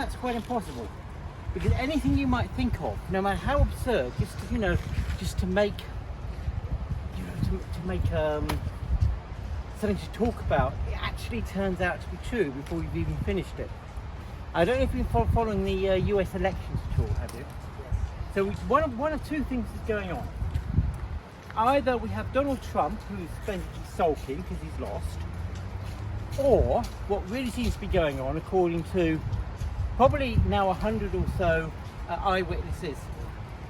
that's quite impossible, because anything you might think of, no matter how absurd, just to make, to make something to talk about, it actually turns out to be true before you've even finished it. I don't know if you've been following the US elections at all, have you? Yes. So one of two things is going on. Either we have Donald Trump, who's basically sulking because he's lost, or what really seems to be going on, according to probably now 100 or so eyewitnesses,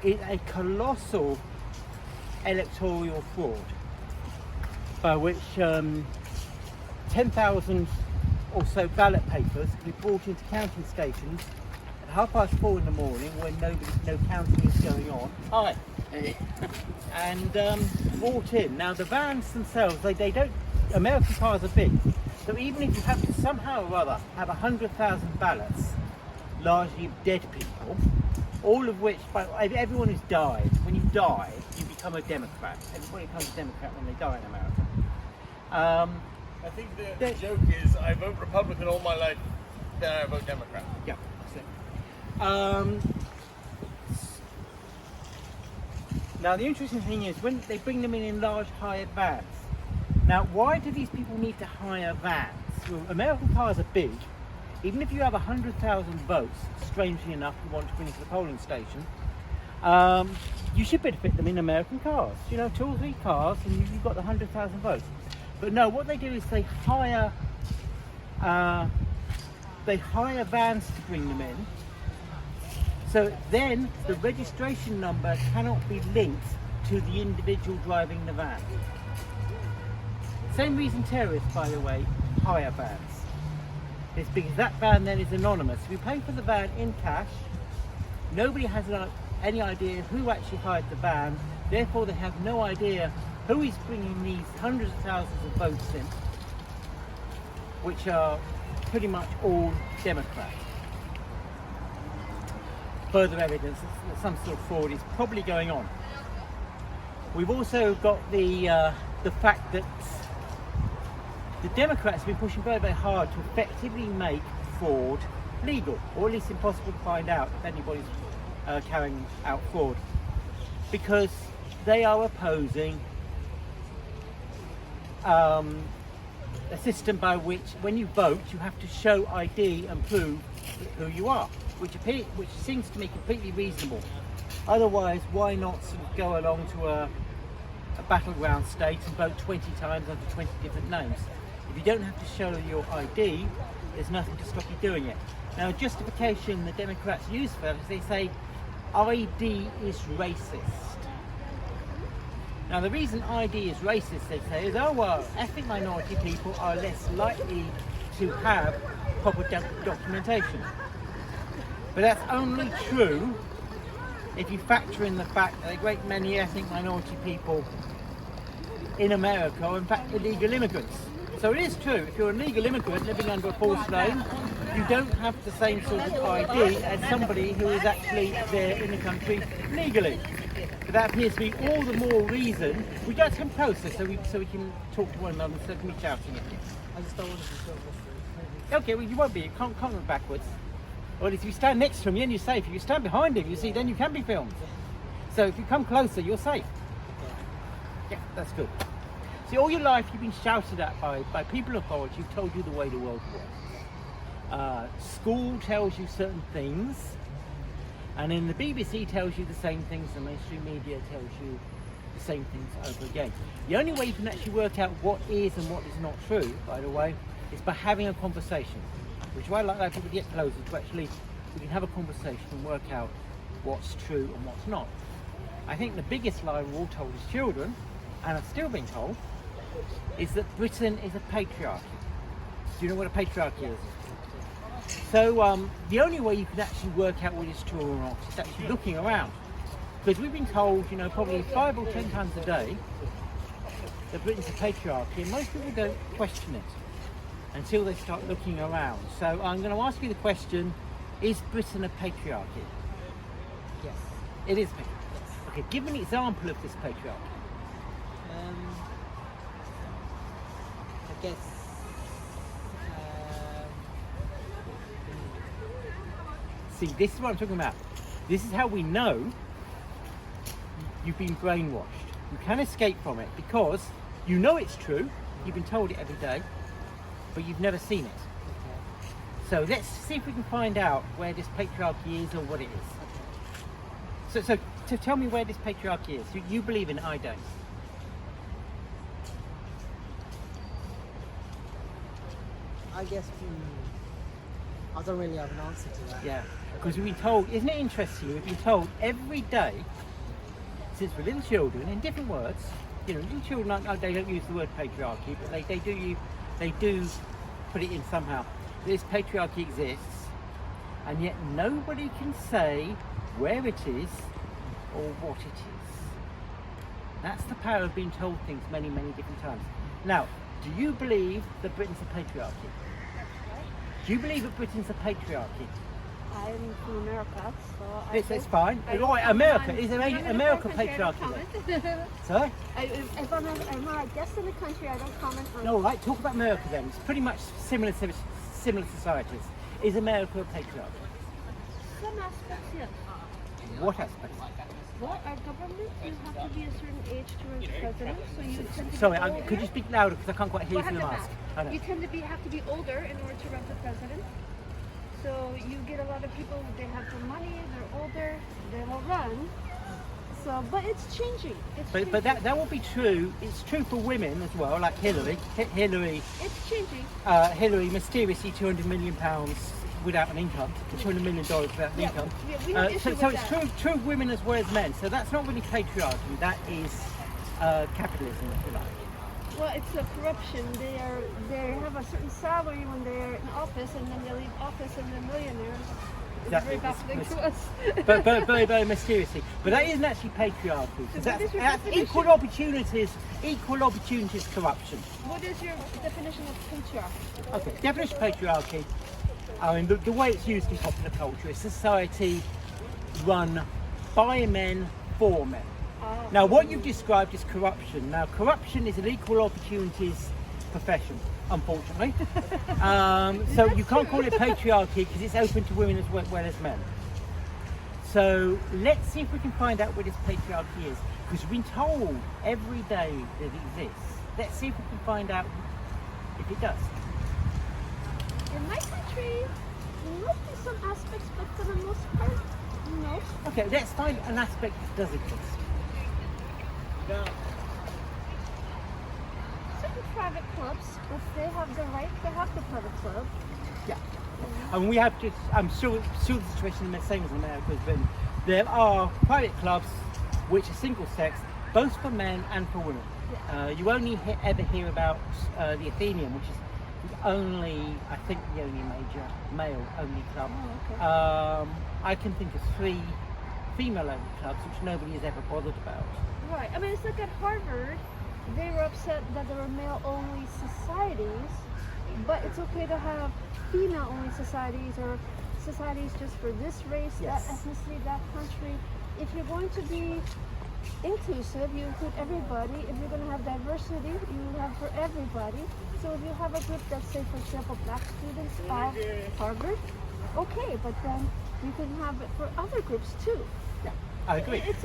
is a colossal electoral fraud, by which 10,000 or so ballot papers can be brought into counting stations at 4:30 in the morning when no counting is going on. Hi. And brought in. Now the vans themselves, they don't, American cars are big, so even if you have to somehow or other have 100,000 ballots, largely dead people, all of which, everyone who's died, when you die, you become a Democrat. Everybody becomes a Democrat when they die in America. I think the joke is I vote Republican all my life, then I vote Democrat. Yeah, that's it. Now the interesting thing is when they bring them in large hired vans. Now why do these people need to hire vans? Well, American cars are big. Even if you have 100,000 votes, strangely enough, you want to bring to the polling station, you should be able to fit them in American cars. 2 or 3 cars, and you've got the 100,000 votes. But no, what they do is they hire vans to bring them in. So then the registration number cannot be linked to the individual driving the van. Same reason terrorists, by the way, hire vans. It's because that van then is anonymous. If you pay for the van in cash, nobody has any idea who actually hired the van. Therefore, they have no idea who is bringing these hundreds of thousands of votes in, which are pretty much all Democrats. Further evidence that some sort of fraud is probably going on. We've also got the fact that the Democrats have been pushing very, very hard to effectively make fraud legal, or at least impossible to find out if anybody's carrying out fraud, because they are opposing a system by which, when you vote, you have to show ID and prove who you are, which seems to me completely reasonable. Otherwise, why not sort of go along to a battleground state and vote 20 times under 20 different names? If you don't have to show your ID, there's nothing to stop you doing it. Now, justification the Democrats use for that is they say ID is racist. Now, the reason ID is racist, they say, is, ethnic minority people are less likely to have proper documentation. But that's only true if you factor in the fact that a great many ethnic minority people in America are in fact illegal immigrants. So it is true, if you're an illegal immigrant living under a false name, you don't have the same sort of ID as somebody who is actually there in the country legally. But that appears to be all the more reason. We just come closer so we can talk to one another instead of me shouting at you. I just don't want to be filmed. Okay, well you won't be, you can't move backwards. Or if you stand next to him, then you're safe. If you stand behind him, you see, then you can be filmed. So if you come closer, you're safe. Yeah, that's good. See, all your life you've been shouted at by people of authority who've told you the way the world works. School tells you certain things, and then the BBC tells you the same things, the mainstream media tells you the same things over again. The only way you can actually work out what is and what is not true, by the way, is by having a conversation. Which is why I like people to get closer to actually, we can have a conversation and work out what's true and what's not. I think the biggest lie we're all told as children, and I've still been told, is that Britain is a patriarchy. Do you know what a patriarchy is? So the only way you can actually work out what is true or not is actually looking around. Because we've been told, probably 5 or 10 times a day that Britain's a patriarchy, and most people don't question it until they start looking around. So I'm going to ask you the question, is Britain a patriarchy? Yes. It is patriarchy. Okay, give me an example of this patriarchy. I guess See, this is what I'm talking about. This is how we know you've been brainwashed. You can escape from it because you know it's true. You've been told it every day, but you've never seen it. Okay. So let's see if we can find out where this patriarchy is or what it is. So tell me where this patriarchy is. You believe in it, I don't. I guess I don't really have an answer to that. Yeah, because we've been told, isn't it interesting? We've been told every day since we're little children, in different words. You know, little children, they don't use the word patriarchy, but they do put it in somehow. This patriarchy exists, and yet nobody can say where it is or what it is. That's the power of being told things many, many different times. Now, do you believe that Britain's a patriarchy? Do you believe that Britain's a patriarchy? I'm from America, so It's fine. Right, America is America patriarchy. Then? Sorry? If I'm a guest in the country, I don't comment on. No, right. Talk about America then. It's pretty much similar societies. Is America a patriarchy? Some aspects, yes. What aspects? Well, our government, you have to be a certain age to run president, so you tend to Sorry, be older. could you speak louder because I can't quite hear Well, you through the have mask. to I know. You tend to have to be older in order to run for president. So you get a lot of people, they have the money, they're older, they will run. So, but it's changing. But that will be true. It's true for women as well, like Hillary. It's changing. Hillary mysteriously £200 million without an income, $200 million without an income. We have issue So with it's that. true women as well as men. So that's not really patriarchy. That is capitalism, if you like. Well, it's a corruption. They have a certain salary when they're in office, and then they leave office and they're millionaires. It's Exactly. very baffling to us. but very, very mysteriously. But that isn't actually patriarchy. So Because what is your that's definition? equal opportunities corruption. What is your definition of patriarchy? Okay, definition of patriarchy. I mean, the way it's used in popular culture is society run by men for men. Now, what you've described is corruption. Now, corruption is an equal opportunities profession, unfortunately. So you can't call it patriarchy because it's open to women as well as men. So let's see if we can find out where this patriarchy is, because we've been told every day that it exists. Let's see if we can find out if it does. In my country, there must be some aspects, but for the most part, no. Okay, let's find an aspect that does exist. Certain private clubs, if they have the right to have the private club. Yeah. And we have just, I'm sure the situation is the same as in America has been. There are private clubs which are single sex, both for men and for women. You only ever hear about the Athenaeum, which is the only, I think the only major male-only club. Oh, okay. I can think of 3 female-only clubs which nobody has ever bothered about. Right. I mean, it's like at Harvard, they were upset that there were male-only societies, but it's okay to have female-only societies or societies just for this race, Yes. that ethnicity, that country. If you're going to be inclusive, you include everybody. If you're going to have diversity, you have for everybody. So if you have a group that's, say, for example, black students at Harvard, okay, but then you can have it for other groups too. Yeah, I agree. It's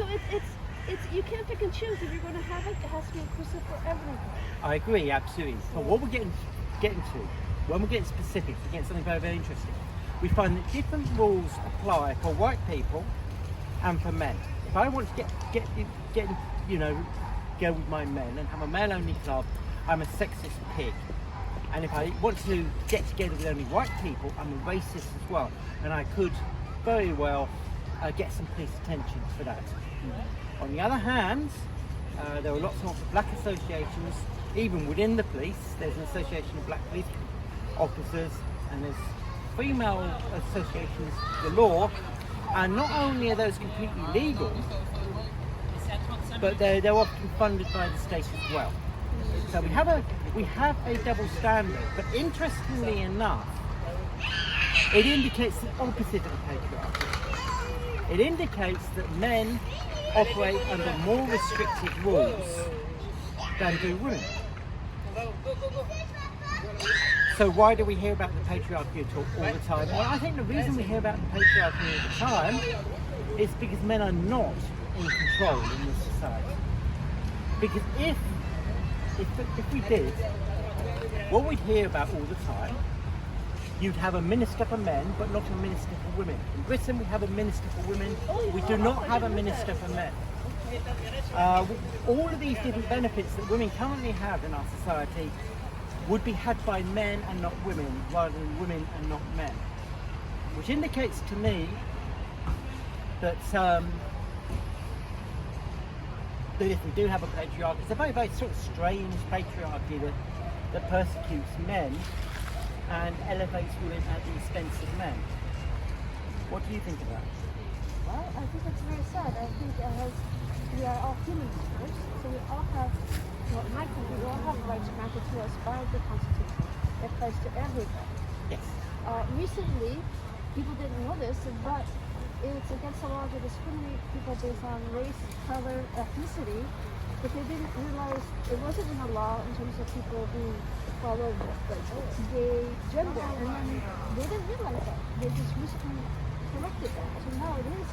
you can't pick and choose. If you're going to have it, it has to be inclusive for everybody. I agree, absolutely. But what we're getting to, when we're getting specifics, we're getting something very, very interesting. We find that different rules apply for white people and for men. If I want to go with my men and have a male-only club, I'm a sexist pig. And if I want to get together with only white people, I'm a racist as well. And I could very well get some police attention for that. On the other hand, there are lots of black associations, even within the police. There's an association of black police officers, and there's female associations, the law, and not only are those completely legal, but they're often funded by the state as well. So we have a double standard, but interestingly enough, it indicates the opposite of the patriarchy. It indicates that men operate under more restrictive rules than do women. So why do we hear about the patriarchy all the time? Well, I think the reason we hear about the patriarchy all the time is because men are not in control in this society. Because if we did what we hear about all the time, you'd have a minister for men, but not a minister for women. In Britain, we have a minister for women. We do not have a minister for men. All of these different benefits that women currently have in our society would be had by men and not women, rather than women and not men. Which indicates to me that that if we do have a patriarchy, it's a very, very sort of strange patriarchy that persecutes men and elevates women at the expense of men. What do you think of that? Well, I think it's very sad. I think we are all humans first, so we all have, well, in my country, we all have rights granted to us by the Constitution. It applies to everybody. Yes. Recently, people didn't know this, but it's against the law to discriminate people based on race, color, ethnicity, but they didn't realize it wasn't in the law in terms of people being followed like gay gender, and then they didn't realize that. They just recently corrected that. So now it is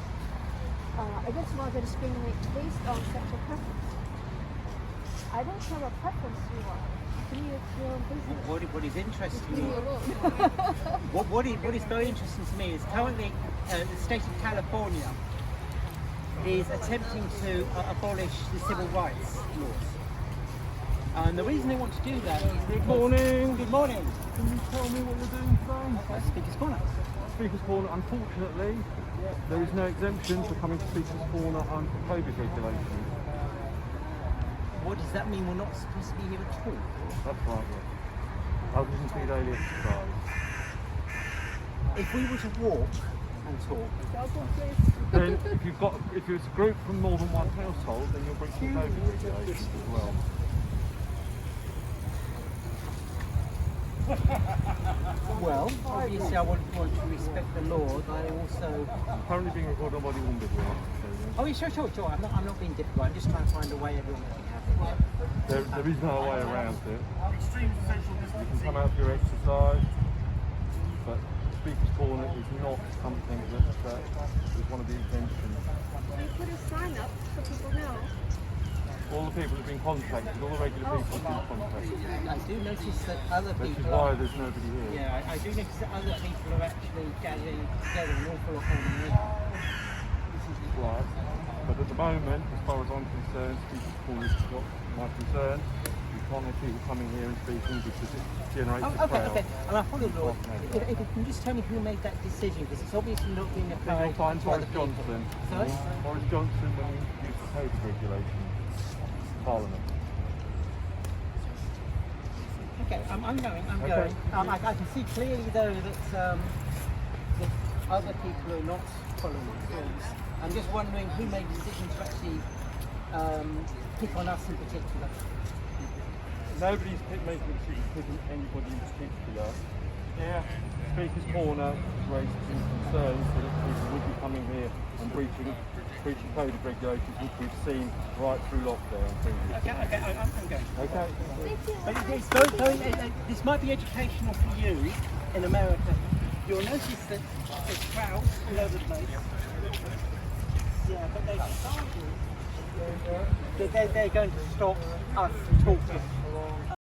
against the law to discriminate based on sexual preference. I don't care what preference you are. To me, it's your own business. What is interesting to Leave me, me alone. what is very interesting to me is currently the state of California is attempting to abolish the civil rights laws. And the reason they want to do that is Good morning. Good morning. Can you tell me what we're doing today? Speaker's Corner. Speaker's Corner, unfortunately, there is no exemption for coming to Speaker's Corner under COVID regulations. What does that mean? We're not supposed to be here at all? That's right, yes. Other than for your daily exercise. If we were to walk and talk, Then if it's a group from more than one household, then you'll breach the COVID regulations as well. well, obviously I want to respect the law, but I also... I'm currently being recorded by the Wounded Wing. Oh, yeah, sure. I'm not being difficult. I'm just trying to find a way everyone can be happy. There is no way around it. You can come out for your exercise, but Speaker's Corner is not something that is one of the exemptions. You put a sign up so people know. All the people have been contacted, all the regular people have been contacted. I do notice that other Which is people why are... there's nobody here. Yeah, I do notice that other people are actually gathering together an awful lot more than we are. Right. But at the moment, as far as I'm concerned, Speaker's Corner is not my concern. We can't have people coming here and speaking because it generates a crowd. Okay. And I follow the law. If you can just tell me who made that decision, because it's obviously not being Then applied you'll find to other Boris people. Johnson. Sorry? Boris Johnson when he introduced the COVID regulations. Parliament. Okay, I'm going. Okay. I can see clearly though that other people are not following the rules. I'm just wondering who made the decision to actually pick on us in particular. Nobody's making a decision picking anybody in particular. Yeah. Speaker's Corner raised some concerns that people would be coming here and breaching COVID regulations, which we've seen right through lockdown. Okay, I'm going. Okay. But this might be educational for you in America. You'll notice that there's crowds all over the place. Yeah, but they decided that they're going to stop us talking.